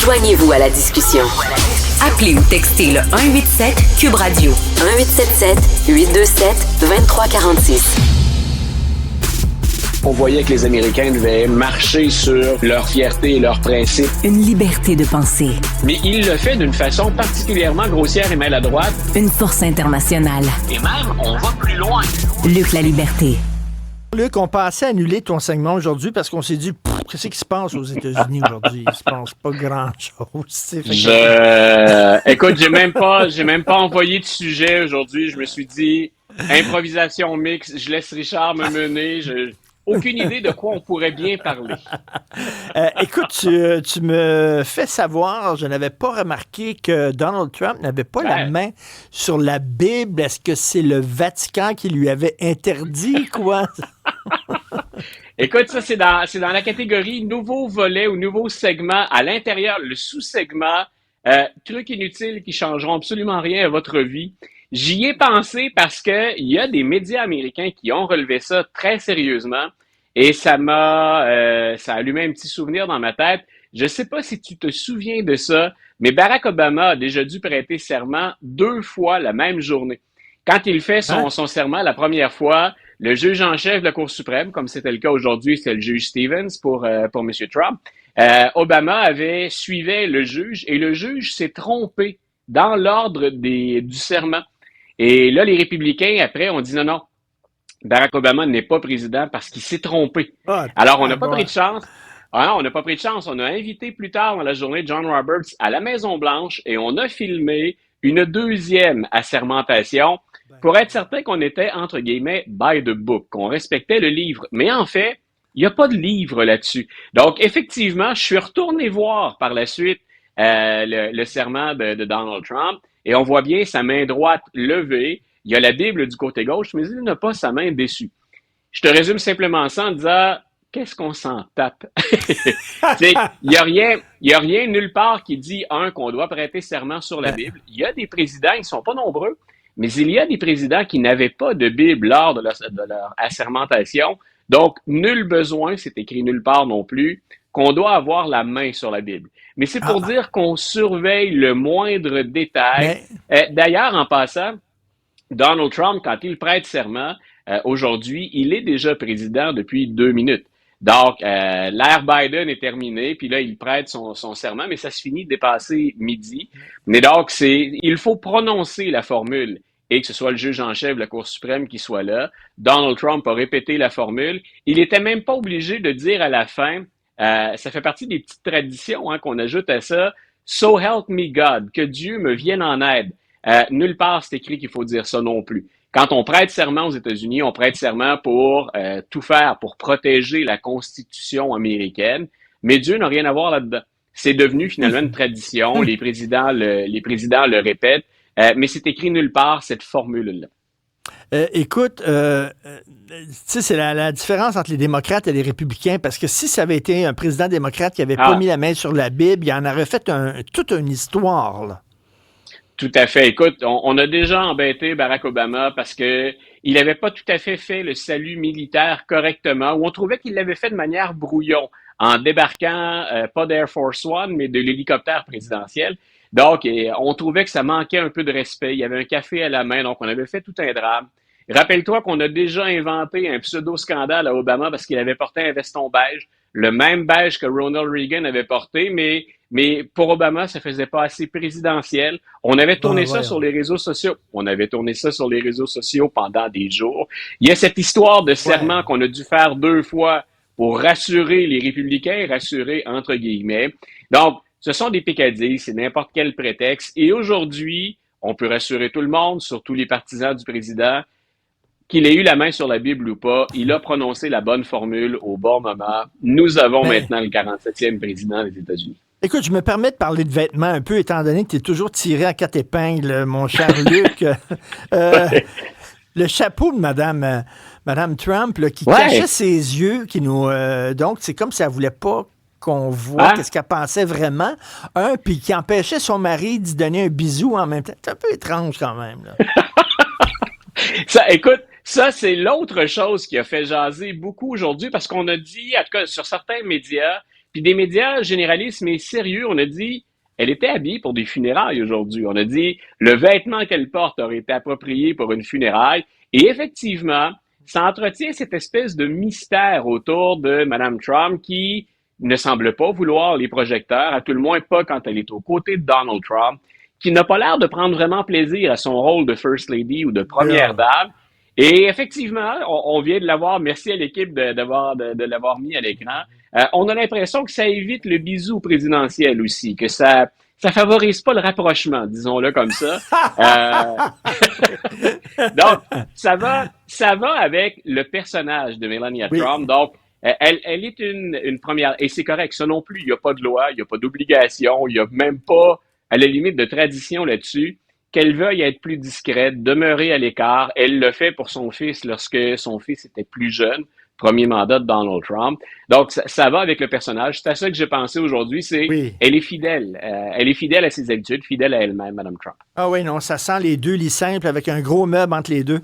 Joignez-vous à la discussion. Appelez ou textez le 187 Cube Radio 1877 827 2346. On voyait que les Américains devaient marcher sur leur fierté et leurs principes. Une liberté de penser. Mais il le fait d'une façon particulièrement grossière et maladroite. Une force internationale. Et même, on va plus loin. Luc La Liberté. Luc, on pensait annuler ton segment aujourd'hui parce qu'on s'est dit, qu'est-ce qui se passe aux États-Unis aujourd'hui? Il se passe pas grand-chose. Écoute, j'ai même pas envoyé de sujet aujourd'hui. Je me suis dit, improvisation mixte, je laisse Richard me mener. Aucune idée de quoi on pourrait bien parler. Écoute, tu me fais savoir, je n'avais pas remarqué que Donald Trump n'avait pas la main sur la Bible. Est-ce que c'est le Vatican qui lui avait interdit, quoi? Écoute, ça, c'est dans la catégorie nouveau volet ou nouveau segment à l'intérieur, le sous-segment, trucs inutiles qui changeront absolument rien à votre vie. J'y ai pensé parce que il y a des médias américains qui ont relevé ça très sérieusement et ça a allumé un petit souvenir dans ma tête. Je sais pas si tu te souviens de ça, mais Barack Obama a déjà dû prêter serment 2 fois la même journée. Quand il fait son serment la première fois, le juge en chef de la Cour suprême, comme c'était le cas aujourd'hui, c'est le juge Stevens pour M. Trump, Obama suivait le juge et le juge s'est trompé dans l'ordre du serment. Et là, les républicains, après, ont dit non, Barack Obama n'est pas président parce qu'il s'est trompé. Alors, on n'a pas pris de chance. Ah non, on n'a pas pris de chance. On a invité plus tard dans la journée John Roberts à la Maison-Blanche et on a filmé une 2e assermentation pour être certain qu'on était, entre guillemets, by the book, qu'on respectait le livre. Mais en fait, il n'y a pas de livre là-dessus. Donc, effectivement, je suis retourné voir par la suite le serment de Donald Trump et on voit bien sa main droite levée. Il y a la Bible du côté gauche, mais il n'a pas sa main dessus. Je te résume simplement ça en disant, qu'est-ce qu'on s'en tape? Il y a rien nulle part qui dit, qu'on doit prêter serment sur la Bible. Il y a des présidents, ils ne sont pas nombreux, mais il y a des présidents qui n'avaient pas de Bible lors de leur assermentation. Donc, nul besoin, c'est écrit nulle part non plus, qu'on doit avoir la main sur la Bible. Mais c'est pour dire qu'on surveille le moindre détail. D'ailleurs, en passant, Donald Trump, quand il prête serment, aujourd'hui, il est déjà président depuis 2 minutes. Donc, l'ère Biden est terminée, puis là, il prête son serment, mais ça se finit dépassé midi. Mais donc, il faut prononcer la formule et que ce soit le juge en chef de la Cour suprême qui soit là. Donald Trump a répété la formule. Il n'était même pas obligé de dire à la fin, ça fait partie des petites traditions qu'on ajoute à ça, « So help me God », que Dieu me vienne en aide. Nulle part c'est écrit qu'il faut dire ça non plus. Quand on prête serment aux États-Unis, on prête serment pour tout faire, pour protéger la Constitution américaine, mais Dieu n'a rien à voir là-dedans. C'est devenu finalement une tradition, les présidents le répètent, mais c'est écrit nulle part, cette formule-là. Écoute, tu sais, c'est la différence entre les démocrates et les républicains, parce que si ça avait été un président démocrate qui avait pas mis la main sur la Bible, il en aurait fait toute une histoire, là. Tout à fait. Écoute, on a déjà embêté Barack Obama parce que il n'avait pas tout à fait le salut militaire correctement, ou on trouvait qu'il l'avait fait de manière brouillon, en débarquant pas d'Air Force One, mais de l'hélicoptère présidentiel. Donc, on trouvait que ça manquait un peu de respect. Il y avait un café à la main, donc on avait fait tout un drame. Rappelle-toi qu'on a déjà inventé un pseudo-scandale à Obama parce qu'il avait porté un veston beige, le même beige que Ronald Reagan avait porté, mais pour Obama, ça faisait pas assez présidentiel. On avait tourné ça sur les réseaux sociaux. On avait tourné ça sur les réseaux sociaux pendant des jours. Il y a cette histoire de serment qu'on a dû faire 2 fois pour rassurer les républicains, rassurer entre guillemets. Donc, ce sont des picadilles, c'est n'importe quel prétexte. Et aujourd'hui, on peut rassurer tout le monde, surtout les partisans du président, qu'il ait eu la main sur la Bible ou pas, il a prononcé la bonne formule au bon moment. Nous avons maintenant le 47e président des États-Unis. Écoute, je me permets de parler de vêtements un peu, étant donné que tu es toujours tiré à 4 épingles, mon cher Luc. Le chapeau de Madame Trump, là, qui cachait ses yeux, qui nous... donc, c'est comme si elle voulait pas qu'on voit qu'est-ce qu'elle pensait vraiment. Puis qui empêchait son mari d'y donner un bisou en même temps. C'est un peu étrange quand même, là. Écoute, ça, c'est l'autre chose qui a fait jaser beaucoup aujourd'hui parce qu'on a dit, en tout cas, sur certains médias, Puis des médias généralistes, mais sérieux, on a dit, elle était habillée pour des funérailles aujourd'hui. On a dit, le vêtement qu'elle porte aurait été approprié pour une funéraille. Et effectivement, ça entretient cette espèce de mystère autour de Mme Trump qui ne semble pas vouloir les projecteurs, à tout le moins pas quand elle est aux côtés de Donald Trump, qui n'a pas l'air de prendre vraiment plaisir à son rôle de First Lady ou de Première Dame. Et effectivement, on vient de l'avoir, merci à l'équipe de l'avoir mis à l'écran, on a l'impression que ça évite le bisou présidentiel aussi, que ça favorise pas le rapprochement, disons-le comme ça. Donc, ça va avec le personnage de Melania Trump. Donc, elle est une première, et c'est correct, ça non plus, il n'y a pas de loi, il n'y a pas d'obligation, il n'y a même pas, à la limite, de tradition là-dessus. Qu'elle veuille être plus discrète, demeurer à l'écart. Elle le fait pour son fils lorsque son fils était plus jeune, premier mandat de Donald Trump. Donc, ça va avec le personnage. C'est à ça que j'ai pensé aujourd'hui, elle est fidèle. Elle est fidèle à ses habitudes, fidèle à elle-même, Mme Trump. Ah oui, non, ça sent les deux lits simples avec un gros meuble entre les deux.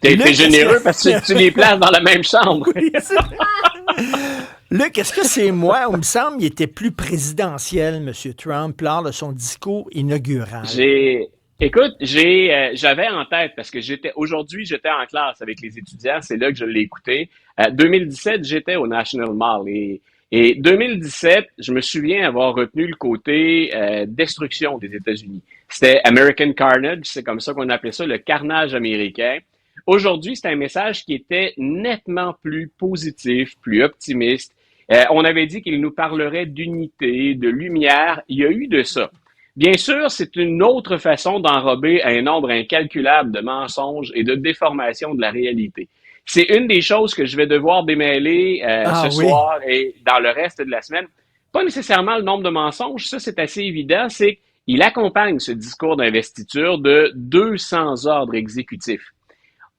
T'es généreux parce que tu les places dans la même chambre. Oui, Luc, est-ce que c'est moi, où il me semble qu'il était plus présidentiel, M. Trump, lors de son discours inaugural? J'avais en tête, parce que aujourd'hui, j'étais en classe avec les étudiants, c'est là que je l'ai écouté. 2017, j'étais au National Mall et 2017, je me souviens avoir retenu le côté destruction des États-Unis. C'était American Carnage, c'est comme ça qu'on appelait ça, le carnage américain. Aujourd'hui, c'est un message qui était nettement plus positif, plus optimiste. On avait dit qu'il nous parlerait d'unité, de lumière. Il y a eu de ça. Bien sûr, c'est une autre façon d'enrober un nombre incalculable de mensonges et de déformations de la réalité. C'est une des choses que je vais devoir démêler soir et dans le reste de la semaine. Pas nécessairement le nombre de mensonges, ça c'est assez évident, c'est qu'il accompagne ce discours d'investiture de 200 ordres exécutifs.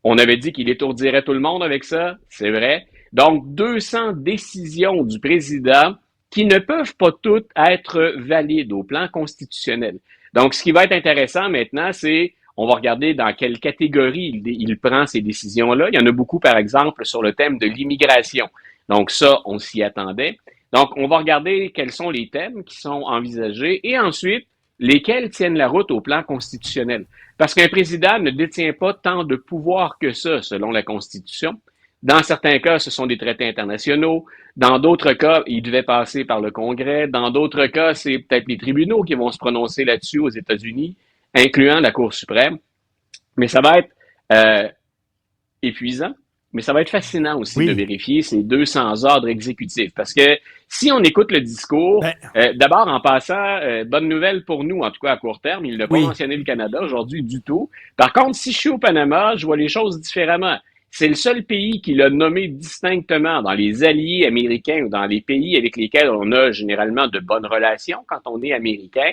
On avait dit qu'il étourdirait tout le monde avec ça, c'est vrai. Donc, 200 décisions du président qui ne peuvent pas toutes être valides au plan constitutionnel. Donc, ce qui va être intéressant maintenant, c'est, on va regarder dans quelle catégorie il prend ces décisions-là. Il y en a beaucoup, par exemple, sur le thème de l'immigration. Donc, ça, on s'y attendait. Donc, on va regarder quels sont les thèmes qui sont envisagés et ensuite, lesquels tiennent la route au plan constitutionnel. Parce qu'un président ne détient pas tant de pouvoir que ça, selon la Constitution. Dans certains cas, ce sont des traités internationaux. Dans d'autres cas, il devait passer par le Congrès. Dans d'autres cas, c'est peut-être les tribunaux qui vont se prononcer là-dessus aux États-Unis, incluant la Cour suprême. Mais ça va être épuisant, mais ça va être fascinant aussi de vérifier ces 200 ordres exécutifs. Parce que si on écoute le discours, d'abord en passant, bonne nouvelle pour nous, en tout cas à court terme, il n'a pas mentionné le Canada aujourd'hui du tout. Par contre, si je suis au Panama, je vois les choses différemment. C'est le seul pays qui l'a nommé distinctement dans les alliés américains ou dans les pays avec lesquels on a généralement de bonnes relations quand on est américain.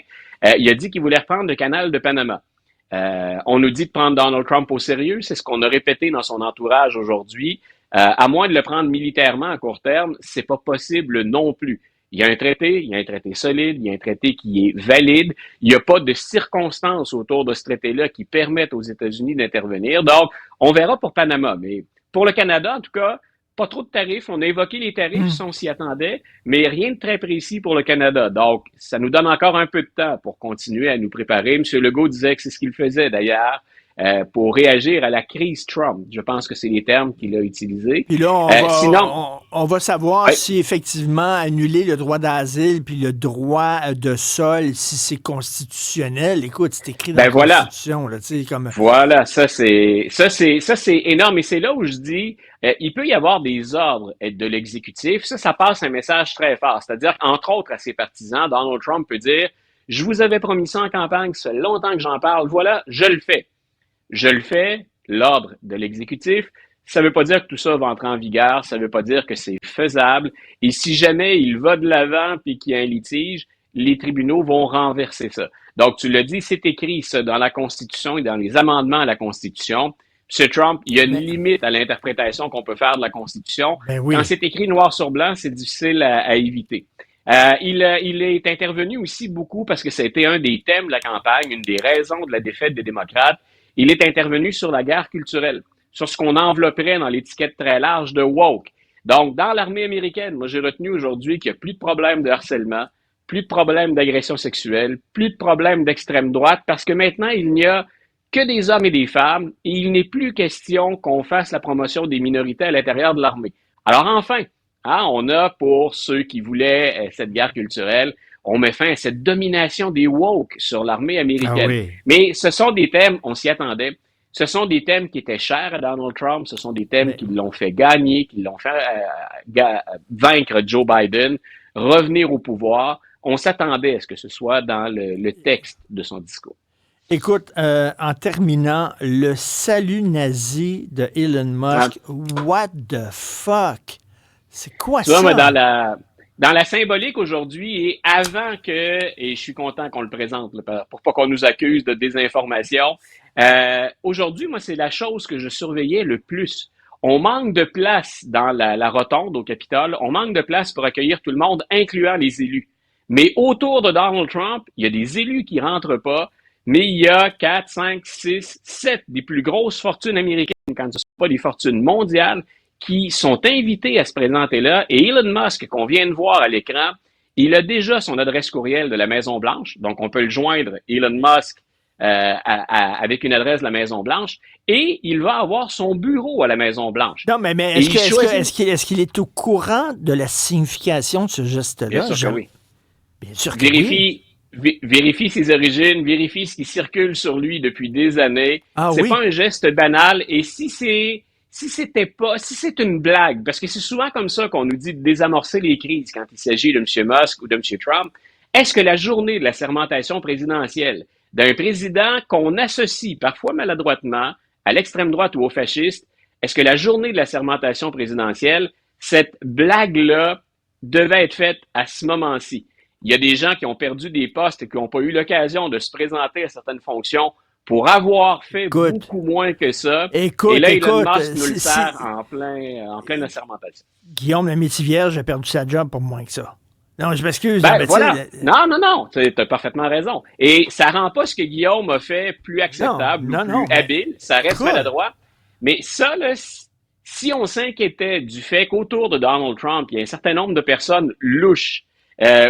Il a dit qu'il voulait reprendre le canal de Panama. On nous dit de prendre Donald Trump au sérieux, c'est ce qu'on a répété dans son entourage aujourd'hui. À moins de le prendre militairement à court terme, c'est pas possible non plus. Il y a un traité solide, il y a un traité qui est valide. Il n'y a pas de circonstances autour de ce traité-là qui permettent aux États-Unis d'intervenir. Donc, on verra pour Panama. Mais pour le Canada, en tout cas, pas trop de tarifs. On a évoqué les tarifs, si on s'y attendait, mais rien de très précis pour le Canada. Donc, ça nous donne encore un peu de temps pour continuer à nous préparer. M. Legault disait que c'est ce qu'il faisait d'ailleurs pour réagir à la crise Trump. Je pense que c'est les termes qu'il a utilisés. Puis là, on va savoir si effectivement annuler le droit d'asile puis le droit de sol, si c'est constitutionnel. Écoute, c'est écrit dans la Constitution. Là, comme... Voilà, ça c'est énorme. Et c'est là où je dis, il peut y avoir des ordres de l'exécutif. Ça passe un message très fort. C'est-à-dire, entre autres, à ses partisans, Donald Trump peut dire, je vous avais promis ça en campagne, ça fait longtemps que j'en parle, voilà, je le fais. Je le fais, l'ordre de l'exécutif. Ça ne veut pas dire que tout ça va entrer en vigueur, ça ne veut pas dire que c'est faisable. Et si jamais il va de l'avant puis qu'il y a un litige, les tribunaux vont renverser ça. Donc, tu l'as dit, c'est écrit ça dans la Constitution et dans les amendements à la Constitution. M. Trump, il y a une limite à l'interprétation qu'on peut faire de la Constitution. Quand c'est écrit noir sur blanc, c'est difficile à éviter. Il est intervenu aussi beaucoup parce que ça a été un des thèmes de la campagne, une des raisons de la défaite des démocrates. Il est intervenu sur la guerre culturelle, sur ce qu'on envelopperait dans l'étiquette très large de woke. Donc, dans l'armée américaine, moi, j'ai retenu aujourd'hui qu'il n'y a plus de problème de harcèlement, plus de problème d'agression sexuelle, plus de problème d'extrême droite, parce que maintenant, il n'y a que des hommes et des femmes, et il n'est plus question qu'on fasse la promotion des minorités à l'intérieur de l'armée. Alors enfin, on a pour ceux qui voulaient cette guerre culturelle, on met fin à cette domination des woke sur l'armée américaine. Ah oui. Mais ce sont des thèmes, on s'y attendait, ce sont des thèmes qui étaient chers à Donald Trump, ce sont des thèmes qui l'ont fait gagner, qui l'ont fait vaincre Joe Biden, revenir au pouvoir. On s'attendait à ce que ce soit dans le texte de son discours. Écoute, en terminant, le salut nazi de Elon Musk, what the fuck? C'est quoi ça? Moi, dans la symbolique aujourd'hui et avant que, et je suis content qu'on le présente là, pour pas qu'on nous accuse de désinformation, aujourd'hui, moi, c'est la chose que je surveillais le plus. On manque de place dans la rotonde au Capitole, on manque de place pour accueillir tout le monde, incluant les élus. Mais autour de Donald Trump, il y a des élus qui rentrent pas, mais il y a 4, 5, 6, 7 des plus grosses fortunes américaines, quand ce ne sont pas des fortunes mondiales, qui sont invités à se présenter là. Et Elon Musk, qu'on vient de voir à l'écran, il a déjà son adresse courriel de la Maison-Blanche, donc on peut le joindre, Elon Musk, avec une adresse de la Maison-Blanche, et il va avoir son bureau à la Maison-Blanche. Non, mais est-ce qu'il est au courant de la signification de ce geste-là? Bien sûr que oui. Bien sûr que oui. Vérifie ses origines, vérifie ce qui circule sur lui depuis des années. C'est pas un geste banal. Et si c'est une blague, parce que c'est souvent comme ça qu'on nous dit de désamorcer les crises quand il s'agit de M. Musk ou de M. Trump, est-ce que la journée de la sermentation présidentielle d'un président qu'on associe parfois maladroitement à l'extrême droite ou aux fascistes, est-ce que la journée de la sermentation présidentielle, cette blague-là devait être faite à ce moment-ci? Il y a des gens qui ont perdu des postes et qui n'ont pas eu l'occasion de se présenter à certaines fonctions pour avoir fait beaucoup moins que ça. Et là, Elon Musk nous le sert en pleine assermentation. Guillaume, le métier vierge, a perdu sa job pour moins que ça. Non, je m'excuse. Voilà. Non, tu as parfaitement raison. Et ça rend pas ce que Guillaume a fait plus acceptable, plus habile. Ça reste maladroit. Mais ça, là, si on s'inquiétait du fait qu'autour de Donald Trump, il y a un certain nombre de personnes louches,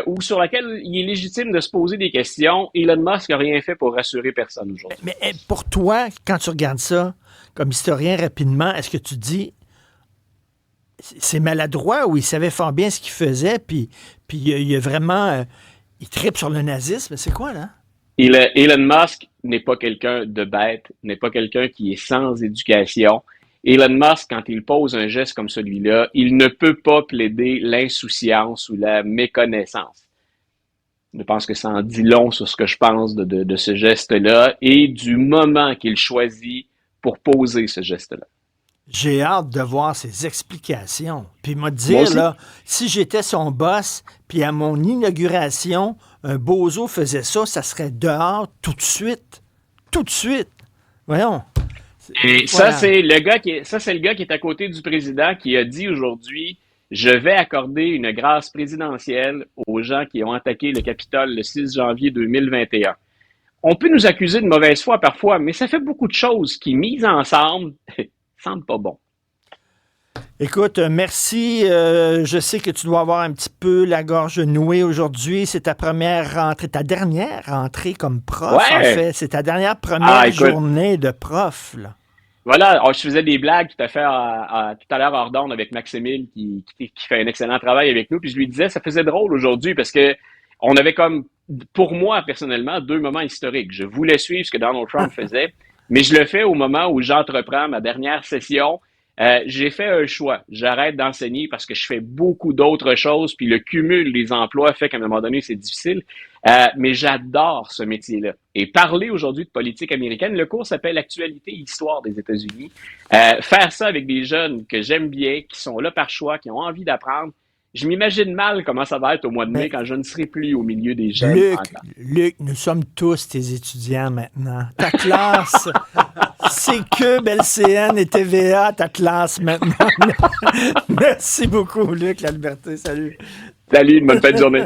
ou sur laquelle il est légitime de se poser des questions, Elon Musk n'a rien fait pour rassurer personne aujourd'hui. Mais pour toi, quand tu regardes ça, comme historien rapidement, est-ce que tu dis c'est maladroit ou il savait fort bien ce qu'il faisait, puis il a vraiment... il tripe sur le nazisme, c'est quoi, là? Elon Musk n'est pas quelqu'un de bête, n'est pas quelqu'un qui est sans éducation. Elon Musk, quand il pose un geste comme celui-là, il ne peut pas plaider l'insouciance ou la méconnaissance. Je pense que ça en dit long sur ce que je pense de ce geste-là et du moment qu'il choisit pour poser ce geste-là. J'ai hâte de voir ses explications. Puis m'a dire, là, si j'étais son boss, puis à mon inauguration, un bozo faisait ça, ça serait dehors tout de suite. Tout de suite. Voyons. Et ça, c'est le gars qui est à côté du président qui a dit aujourd'hui, je vais accorder une grâce présidentielle aux gens qui ont attaqué le Capitole le 6 janvier 2021. On peut nous accuser de mauvaise foi parfois, mais ça fait beaucoup de choses qui, mises ensemble, semblent pas bon. Écoute, merci. Je sais que tu dois avoir un petit peu la gorge nouée aujourd'hui. C'est ta première rentrée, ta dernière rentrée comme prof, en fait. C'est ta première journée de prof, là. Voilà, je faisais des blagues tout à l'heure hors d'onde avec Maximile qui fait un excellent travail avec nous. Puis je lui disais, ça faisait drôle aujourd'hui parce que on avait comme, pour moi personnellement, 2 moments historiques. Je voulais suivre ce que Donald Trump faisait, mais je le fais au moment où j'entreprends ma dernière session. J'ai fait un choix. J'arrête d'enseigner parce que je fais beaucoup d'autres choses, puis le cumul des emplois fait qu'à un moment donné, c'est difficile. Mais j'adore ce métier-là. Et parler aujourd'hui de politique américaine, le cours s'appelle Actualité et Histoire des États-Unis. Faire ça avec des jeunes que j'aime bien, qui sont là par choix, qui ont envie d'apprendre. Je m'imagine mal comment ça va être au mois de mai quand je ne serai plus au milieu des jeunes. Luc, nous sommes tous tes étudiants maintenant. Ta classe, c'est Cube, LCN et TVA, ta classe maintenant. Merci beaucoup, Luc La Liberté. Salut. Salut, une bonne fin de journée.